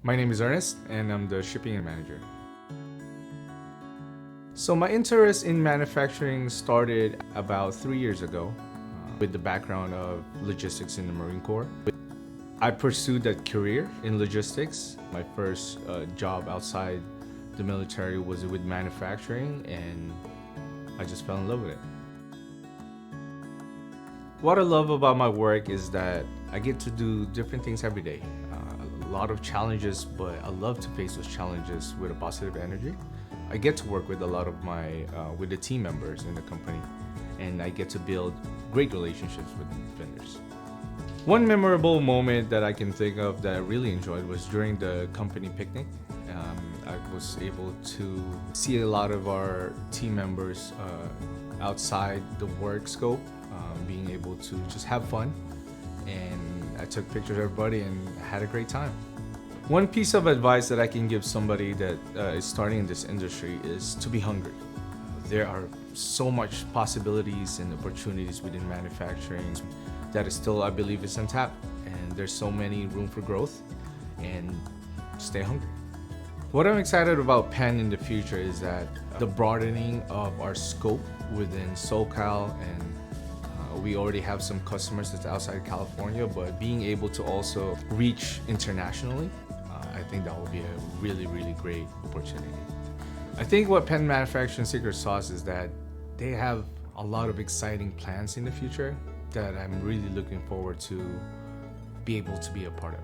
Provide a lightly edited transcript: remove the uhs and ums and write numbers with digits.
My name is Ernest, and I'm the shipping manager. So my interest in manufacturing started about 3 years ago with the background of logistics in the Marine Corps. I pursued that career in logistics. My first job outside the military was with manufacturing, and I just fell in love with it. What I love about my work is that I get to do different things every day. A lot of challenges, but I love to face those challenges with a positive energy. I get to work with a lot of with the team members in the company, and I get to build great relationships with vendors. One memorable moment that I can think of that I really enjoyed was during the company picnic. I was able to see a lot of our team members outside the work scope, being able to just have fun, and I took pictures of everybody and had a great time. One piece of advice that I can give somebody that is starting in this industry is to be hungry. There are so much possibilities and opportunities within manufacturing that is still, I believe, is untapped, and there's so many room for growth, and stay hungry. What I'm excited about Penn in the future is that the broadening of our scope within SoCal, and we already have some customers that's outside California, but being able to also reach internationally, I think that will be a really, really great opportunity. I think what Penn Manufacturing secret sauce is that they have a lot of exciting plans in the future that I'm really looking forward to be able to be a part of.